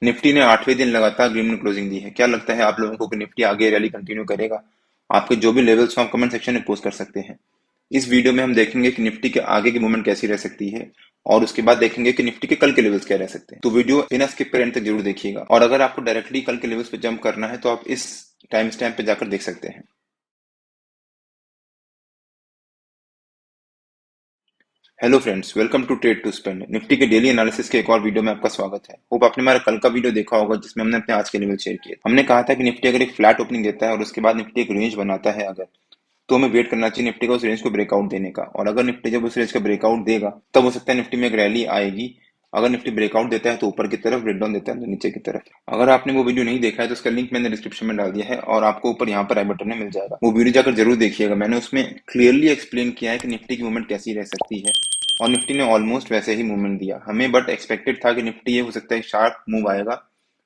Nifty ने 8वें दिन लगातार ग्रीन में क्लोजिंग दी है। क्या लगता है आप लोगों को कि निफ्टी आगे रैली कंटिन्यू करेगा? आपके जो भी लेवल्स हो आप कमेंट सेक्शन में पोस्ट कर सकते हैं। इस वीडियो में हम देखेंगे कि निफ्टी के आगे की मूवमेंट कैसी रह सकती है और उसके बाद देखेंगे कि निफ्टी के कल के लेवल्स क्या रह सकते हैं। तो वीडियो बिना स्किप करे एंड तक जरूर देखिएगा और अगर आपको डायरेक्टली कल के लेवल्स पे जंप करना है तो आप इस टाइम स्टैम्प पे जाकर देख सकते हैं। Hello friends, welcome to trade to spend. Nifty के डेली एनालिसिस के एक और वीडियो में आपका स्वागत है। होप आपने हमारा कल का वीडियो देखा होगा जिसमें हमने अपने आज के लेवल शेयर किए। हमने कहा था कि निफ्टी अगर एक फ्लैट ओपनिंग देता है और उसके बाद निफ्टी एक रेंज बनाता है अगर, तो हमें वेट करना चाहिए निफ्टी का उस रेंज को ब्रेकआउट देने का। और अगर निफ्टी जब उस रेंज का ब्रेकआउट देगा तब हो सकता है निफ्टी में एक रैली आएगी। अगर निफ्टी ब्रेकआउट देता है तो ऊपर की तरफ, ब्रेकडाउन देता है तो नीचे की तरफ। अगर आपने वो वीडियो नहीं देखा है तो उसका लिंक मैंने डिस्क्रिप्शन में डाल दिया है और आपको ऊपर यहाँ पर आई बटन में मिल जाएगा। वो वीडियो जाकर जरूर देखिएगा। मैंने उसमें क्लियरली एक्सप्लेन किया है कि निफ्टी की मूवमेंट कैसी रह सकती है और निफ्टी ने ऑलमोस्ट वैसे ही मूवमेंट दिया हमें। बट एक्सपेक्टेड था कि निफ्टी ये हो सकता है शार्प मूव आएगा,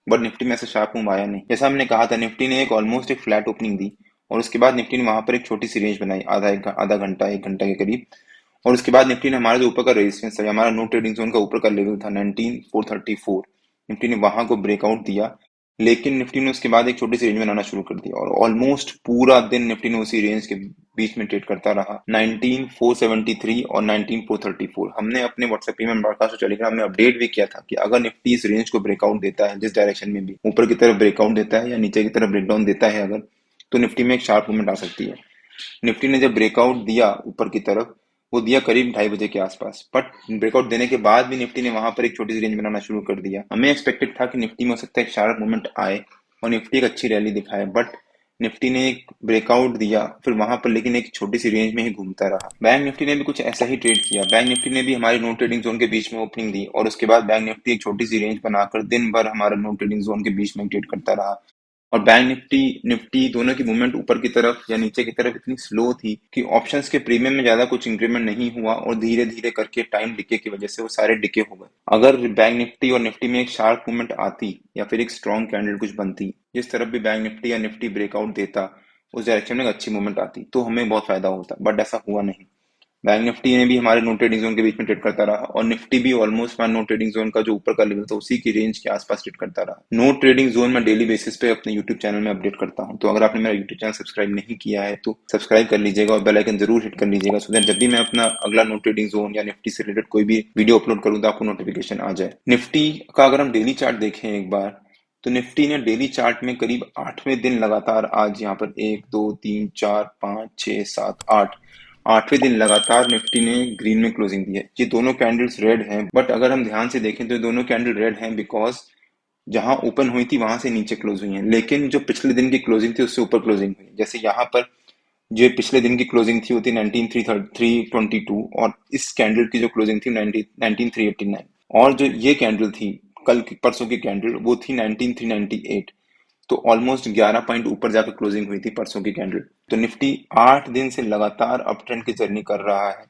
बट निफ्टी में ऐसा शार्प मूव आया नहीं। जैसा हमने कहा था, निफ्टी ने एक ऑलमोस्ट एक फ्लैट ओपनिंग दी और उसके बाद निफ्टी ने वहां पर एक छोटी सी रेंज बनाई, आधा घंटा, 1 घंटा के करीब। और उसके बाद निफ्टी ने हमारा जो ऊपर का रेजिस्टेंस था, हमारा नो ट्रेडिंग जोन का ऊपर का लेवल था 19434, निफ्टी ने वहां को ब्रेकआउट दिया। लेकिन निफ्टी ने उसके बाद एक छोटी सी रेंज बनाना शुरू कर दिया और ऑलमोस्ट पूरा दिन निफ्टी ने उसी रेंज के बीच में ट्रेड करता रहा, 19473 और 19434। हमने अपने व्हाट्सएप में, ब्रॉडकास्ट और टेलीग्राम में अपडेट भी किया था कि अगर निफ्टी इस रेंज को ब्रेकआउट देता है, जिस डायरेक्शन में भी ऊपर की तरफ ब्रेकआउट देता है या नीचे की तरफ ब्रेकडाउन देता है अगर, तो निफ्टी में एक शार्प मूवमेंट आ सकती है। निफ्टी ने जब ब्रेकआउट दिया ऊपर की तरफ, वो दिया करीब 2:30 बजे के आसपास, बट ब्रेकआउट देने के बाद भी निफ्टी ने वहां पर एक छोटी सी रेंज बनाना शुरू कर दिया। हमें एक्सपेक्टेड था कि निफ्टी में हो सकता है एक शार्प मूवमेंट आए और निफ्टी एक अच्छी रैली दिखाए, बट निफ्टी ने एक ब्रेकआउट दिया फिर वहां पर, लेकिन एक छोटी सी रेंज में ही घूमता रहा। बैंक निफ्टी ने भी कुछ ऐसा ही ट्रेड किया। बैंक निफ्टी ने भी हमारी नो ट्रेडिंग जोन के बीच में ओपनिंग दी और उसके बाद बैंक निफ्टी एक छोटी सी रेंज बनाकर दिन भर हमारा नो ट्रेडिंग जोन के बीच में ट्रेड करता रहा। और बैंक निफ्टी निफ्टी दोनों की मूवमेंट ऊपर की तरफ या नीचे की तरफ इतनी स्लो थी कि ऑप्शंस के प्रीमियम में ज्यादा कुछ इंक्रीमेंट नहीं हुआ और धीरे धीरे करके टाइम डिके की वजह से वो सारे डिके हो गए। अगर बैंक निफ्टी और निफ्टी में एक शार्प मूवमेंट आती या फिर एक स्ट्रॉन्ग कैंडल कुछ बनती, जिस तरफ भी बैंक निफ्टी या निफ्टी ब्रेकआउट देता उस डायरेक्शन में एक अच्छी मूवमेंट आती, तो हमें बहुत फायदा होता, बट ऐसा हुआ नहीं। बैंक निफ्टी ने भी हमारे नो ट्रेडिंग जोन के बीच में ट्रेड करता रहा और निफ्टी भी ऑलमोस्ट नो ट्रेडिंग जोन का जो ऊपर का लेवल था उसी की रेंज के आसपास ट्रेड करता रहा। नो ट्रेडिंग जोन में डेली बेसिस पे अपने यूट्यूब चैनल में अपडेट करता हूं, तो अगर आपने मेरा यूट्यूब चैनल सब्सक्राइब नहीं किया है तो सब्सक्राइब कर लीजिएगा और बेल आइकन जरूर हिट कर लीजिएगा, सो दैट जब भी मैं अपना अगला नो ट्रेडिंग जोन या निफ्टी से रिलेटेड कोई भी वीडियो अपलोड करूँ तो आपको नोटिफिकेशन आ जाए। निफ्टी का अगर हम डेली चार्ट देखें एक बार, तो निफ्टी ने डेली चार्ट में करीब 8वें दिन लगातार, आज यहाँ पर 1 2 3 4 5 6 7 8, 8वें दिन लगातार निफ्टी ने ग्रीन में क्लोजिंग दी है। ये दोनों कैंडल्स रेड हैं, बट अगर हम ध्यान से देखें तो ये दोनों कैंडल रेड हैं बिकॉज जहां ओपन हुई थी वहां से नीचे क्लोज हुई है, लेकिन जो पिछले दिन की क्लोजिंग थी उससे ऊपर क्लोजिंग हुई है। जैसे यहाँ पर जो पिछले दिन की क्लोजिंग थी वो थी 19322 और इस कैंडल की जो क्लोजिंग थी 19389, और जो ये कैंडल थी कल की, परसों की कैंडल, वो थी 19398। तो ऑलमोस्ट 11 पॉइंट ऊपर जाकर क्लोजिंग हुई थी परसों की कैंडल। तो निफ्टी 8 दिन से लगातार अप ट्रेंड की जर्नी कर रहा है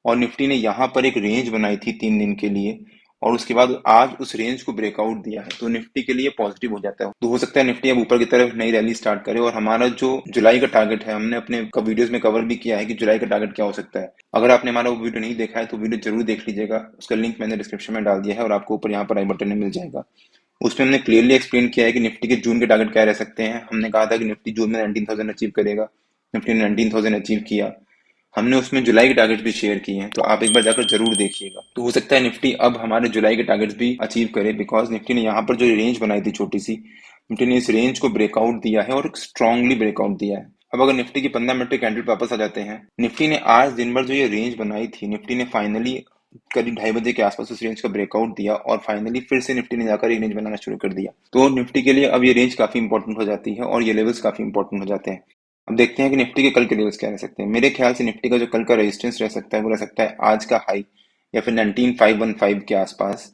और निफ्टी ने यहाँ पर एक रेंज बनाई थी 3 दिन के लिए और उसके बाद आज उस रेंज को ब्रेकआउट दिया है, तो निफ्टी के लिए पॉजिटिव हो जाता है। तो हो सकता है निफ्टी अब ऊपर की तरफ नई रैली स्टार्ट करे और हमारा जो जुलाई का टारगेट है, हमने अपने वीडियोस में कवर भी किया है कि जुलाई का टारगेट क्या हो सकता है। अगर आपने हमारा वो वीडियो नहीं देखा है तो वीडियो जरूर देख लीजिएगा, उसका लिंक मैंने डिस्क्रिप्शन में डाल दिया है और आपको ऊपर यहाँ पर आई बटन में मिल जाएगा। उसमें हमने क्लियरली एक्सप्लेन किया है कि निफ्टी के जून के टारगेट क्या रह सकते हैं। हमने कहा था कि निफ्टी जून में 19,000 अचीव करेगा, निफ्टी ने 19,000 अचीव किया। हमने उसमें जुलाई के टारगेट भी शेयर किए हैं, तो आप एक बार जाकर जरूर देखिएगा। तो हो सकता है निफ्टी अब हमारे जुलाई के टारगेट्स भी अचीव करे, बिकॉज निफ्टी ने यहाँ पर जो रेंज बनाई थी छोटी सी, निफ्टी ने इस रेंज को ब्रेकआउट दिया है और स्ट्रांगली ब्रेकआउट दिया है। अब अगर निफ्टी की 15 मिनट के कैंडल वापस आ जाते हैं, निफ्टी ने आज दिन भर जो ये रेंज बनाई थी, निफ्टी ने फाइनली करीब 2:30 बजे के आसपास उस रेंज का ब्रेकआउट दिया और फाइनली फिर से निफ्टी ने जाकर एक रेंज बनाना शुरू कर दिया। तो निफ्टी के लिए अब ये रेंज काफी इंपॉर्टेंट हो जाती है और ये लेवल्स काफी इंपॉर्टेंट हो जाते हैं। अब देखते हैं कि निफ्टी के कल के लेवल्स क्या रह सकते हैं। मेरे ख्याल से निफ्टी का जो कल का रेजिस्टेंस रह सकता है वो रह सकता है आज का हाई या फिर 19515 के आसपास,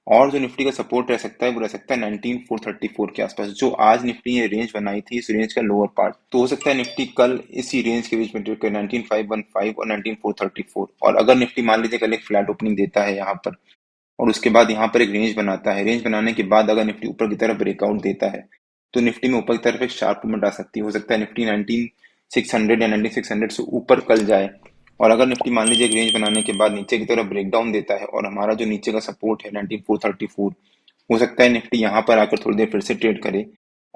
और जो निफ्टी का सपोर्ट रह सकता है वो रह सकता है 19434 के आसपास, जो आज निफ्टी ने रेंज बनाई थी इस रेंज का लोअर पार्ट। तो हो सकता है निफ्टी कल इसी रेंज के बीच में ट्रेड करे, 19515 और 19434। और अगर निफ्टी मान लीजिए कल एक फ्लैट ओपनिंग देता है यहाँ पर और उसके बाद यहाँ पर एक रेंज बनाता है, रेंज बनाने के बाद अगर निफ्टी ऊपर की तरफ ब्रेकआउट देता है तो निफ्टी में ऊपर की तरफ एक शार्प मूवमेंट आ सकती है। हो सकता है निफ्टी 19600 या 19600 से ऊपर कल जाए। और अगर निफ्टी मान लीजिए एक रेंज बनाने के बाद नीचे की तरफ ब्रेकडाउन देता है और हमारा जो नीचे का सपोर्ट है 19434, हो सकता है निफ्टी यहाँ पर आकर थोड़ी देर फिर से ट्रेड करे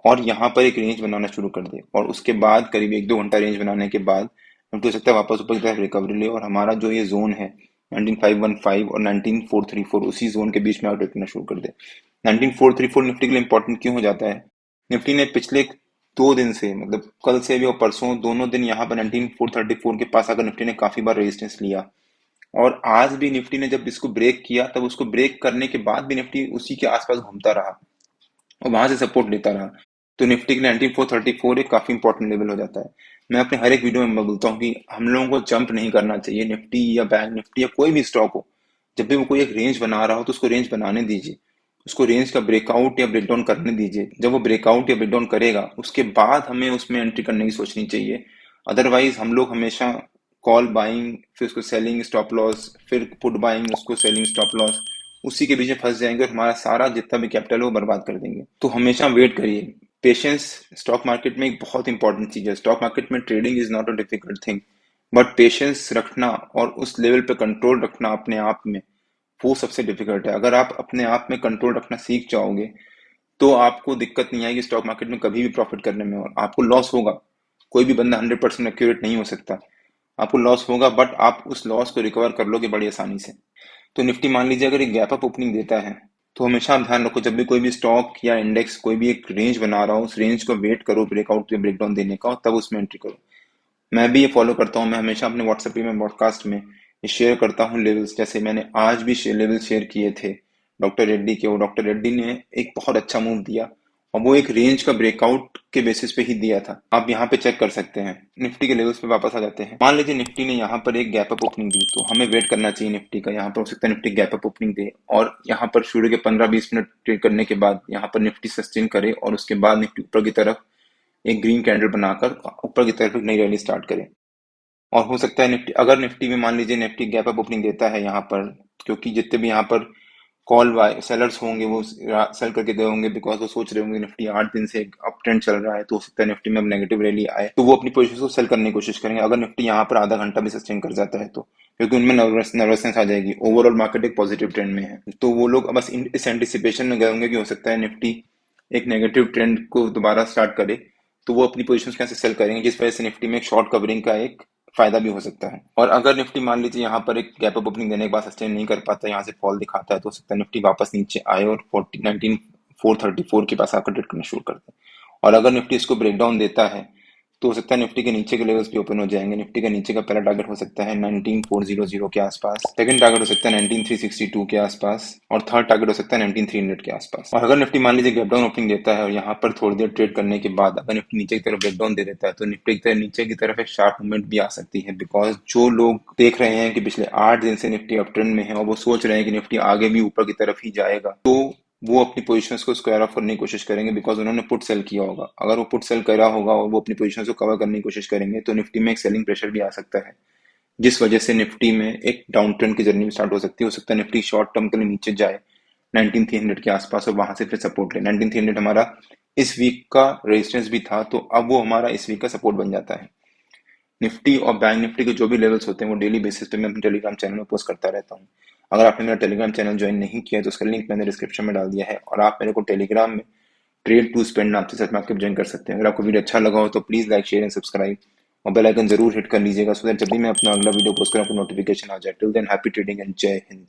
और यहाँ पर एक रेंज बनाना शुरू कर दे, और उसके बाद करीब 1-2 घंटा रेंज बनाने के बाद निफ्टी हो सकता है वापस ऊपर की तरफ रिकवरी ले, और हमारा जो ये जोन है 19515 और 19434 उसी जोन के बीच में आउट करना शुरू कर दे। 19434 निफ्टी के लिए इंपॉर्टेंट क्यों हो जाता है? निफ्टी ने पिछले 2 दिन से, मतलब कल से भी और परसों दोनों दिन यहाँ पर 19434 के पास आकर निफ्टी ने काफी बार रेजिस्टेंस लिया, और आज भी निफ्टी ने जब इसको ब्रेक किया तब उसको ब्रेक करने के बाद भी निफ्टी उसी के आसपास घूमता रहा और वहां से सपोर्ट लेता रहा। तो निफ्टी के लिए 19434 एक काफी इंपॉर्टेंट लेवल हो जाता है। मैं अपने हर एक वीडियो में बोलता हूँ कि हम लोगों को जंप नहीं करना चाहिए, निफ्टी या बैंक निफ्टी या कोई भी स्टॉक हो, जब भी वो कोई एक रेंज बना रहा हो तो उसको रेंज बनाने दीजिए, उसको रेंज का ब्रेकआउट या ब्रेकडाउन करने दीजिए। जब वो ब्रेकआउट या ब्रेकडाउन करेगा उसके बाद हमें उसमें एंट्री करने की सोचनी चाहिए। अदरवाइज हम लोग हमेशा कॉल बाइंग, फिर उसको सेलिंग स्टॉप लॉस, फिर पुट बाइंग, उसको सेलिंग स्टॉप लॉस, उसी के पीछे फंस जाएंगे और हमारा सारा जितना भी कैपिटल है वो बर्बाद कर देंगे। तो हमेशा वेट करिए। पेशेंस स्टॉक मार्केट में एक बहुत इंपॉर्टेंट चीज है। स्टॉक मार्केट में trading is not a difficult thing, but patience रखना और उस लेवल पे कंट्रोल रखना अपने आप में, वो सबसे डिफिकल्ट है। अगर आप अपने आप में कंट्रोल रखना सीख जाओगे तो आपको दिक्कत नहीं आएगी स्टॉक मार्केट में कभी भी प्रॉफिट करने में। और आपको लॉस होगा, कोई भी बंदा 100% एक्यूरेट नहीं हो सकता, आपको लॉस होगा, बट आप उस लॉस को रिकवर कर लोगे बड़ी आसानी से। तो निफ्टी मान लीजिए अगर एक गैप अप ओपनिंग देता है तो हमेशा आप ध्यान रखो, जब भी कोई भी स्टॉक या इंडेक्स कोई भी एक रेंज बना रहा हो उस रेंज को वेट करो ब्रेकआउट या ब्रेकडाउन देने का और तब उसमें एंट्री करो। मैं भी ये फॉलो करता हूँ। मैं हमेशा अपने व्हाट्सएप में पॉडकास्ट में ये शेयर करता हूँ लेवल्स। जैसे मैंने आज भी लेवल शेयर किए थे डॉक्टर रेड्डी के। वो डॉक्टर रेड्डी ने एक बहुत अच्छा मूव दिया और वो एक रेंज का ब्रेकआउट के बेसिस पे ही दिया था। आप यहाँ पे चेक कर सकते हैं। निफ्टी के लेवल्स पे वापस आ जाते हैं। मान लीजिए निफ्टी ने यहाँ पर एक गैप अप ओपनिंग दी तो हमें वेट करना चाहिए निफ्टी का। यहाँ पर हो सकता है निफ्टी गैप अप ओपनिंग दे और यहाँ पर शुरू के 15-20 मिनट ट्रेड करने के बाद यहाँ पर निफ्टी सस्टेन करे और उसके बाद निफ्टी ऊपर की तरफ एक ग्रीन कैंडल बनाकर ऊपर की तरफ एक नई रैली स्टार्ट करे। और हो सकता है निफ्टी, अगर निफ्टी में मान लीजिए निफ्टी गैप अप ओपनिंग देता है यहाँ पर, क्योंकि जितने भी यहाँ पर कॉल बाय सेलर्स होंगे वो सेल करके दे होंगे, बिकॉज वो सोच रहे होंगे निफ्टी 8 दिन से एक अप ट्रेंड चल रहा है तो हो सकता है निफ्टी में अब नेगेटिव रैली आए, तो वो अपनी पोजीशन को सेल करने की कोशिश करेंगे अगर निफ्टी यहाँ पर आधा घंटा भी सस्टेन कर जाता है तो, क्योंकि उनमें नर्वसनेस आ जाएगी। ओवरऑल मार्केट एक पॉजिटिव ट्रेंड में है तो वो लोग बस इस एंटिसिपेशन में गए होंगे कि हो सकता है निफ्टी एक नेगेटिव ट्रेंड को दोबारा स्टार्ट करे, तो वो अपनी पोजीशन कैसे सेल करेंगे, जिस वजह से निफ्टी में एक शॉर्ट कवरिंग का एक फायदा भी हो सकता है। और अगर निफ्टी मान लीजिए यहाँ पर एक गैप अप ओपनिंग देने के बाद सस्टेन नहीं कर पाता, यहाँ से फॉल दिखाता है, तो हो सकता है निफ्टी वापस नीचे आए और 19434 के पास आकर ट्रेड करना शुरू कर दे। और अगर निफ्टी इसको ब्रेकडाउन देता है तो हो सकता है निफ्टी के नीचे के लेवल्स भी ओपन हो जाएंगे। निफ्टी का नीचे का पहला टारगेट हो सकता है 19400 के आसपास, सेकंड टारगेट हो सकता है 19362 के आसपास और थर्ड टारगेट हो सकता है 19300 के आसपास। और अगर निफ्टी मान लीजिए गैप डाउन ओपनिंग देता है और यहाँ पर थोड़ी देर ट्रेड करने के बाद अगर निफ्टी नीचे की तरफ ब्रेकडाउन दे देता है तो निफ्टी की नीचे की तरफ एक शार्प मूवमेंट भी आ सकती है, बिकॉज जो लोग देख रहे हैं कि पिछले 8 दिन से निफ्टी अप ट्रेंड में है और वो सोच रहे हैं कि निफ्टी आगे भी ऊपर की तरफ ही जाएगा, तो वो अपनी पोजीशंस को स्क्वायर ऑफ करने की कोशिश करेंगे, बिकॉज उन्होंने पुट सेल किया होगा। अगर वो पुट सेल करा होगा और वो अपनी पोजीशंस को कवर करने की कोशिश करेंगे तो निफ्टी में एक सेलिंग प्रेशर भी आ सकता है, जिस वजह से निफ्टी में एक डाउन ट्रेंड की जर्नी स्टार्ट हो सकती है। हो सकता है निफ्टी शॉर्ट टर्म के लिए नीचे जाए 19300 के आसपास और वहां से फिर सपोर्ट ले। 19300 हमारा इस वीक का रेजिस्टेंस भी था, तो अब वो हमारा इस वीक का सपोर्ट बन जाता है। निफ्टी और बैंक निफ्टी के जो भी लेवल्स होते हैं वो डेली बेसिस पे मैं अपने टेलीग्राम चैनल में पोस्ट करता रहता हूँ। अगर आपने मेरा टेलीग्राम चैनल ज्वाइन नहीं किया है तो उसका लिंक मैंने डिस्क्रिप्शन में डाल दिया है और आप मेरे को टेलीग्राम में ट्रेड टू स्पेंड नाम से सर्च मार के ज्वाइन कर सकते हैं। अगर आपको वीडियो अच्छा लगा हो तो please like share and subscribe और बेल आइकन जरूर हिट कर लीजिएगा, सो दैट जब भी मैं अपना अगला वीडियो पोस्ट करूँ आपको नोटिफिकेशन आ जाए। Till than happy trading and जय हिंद।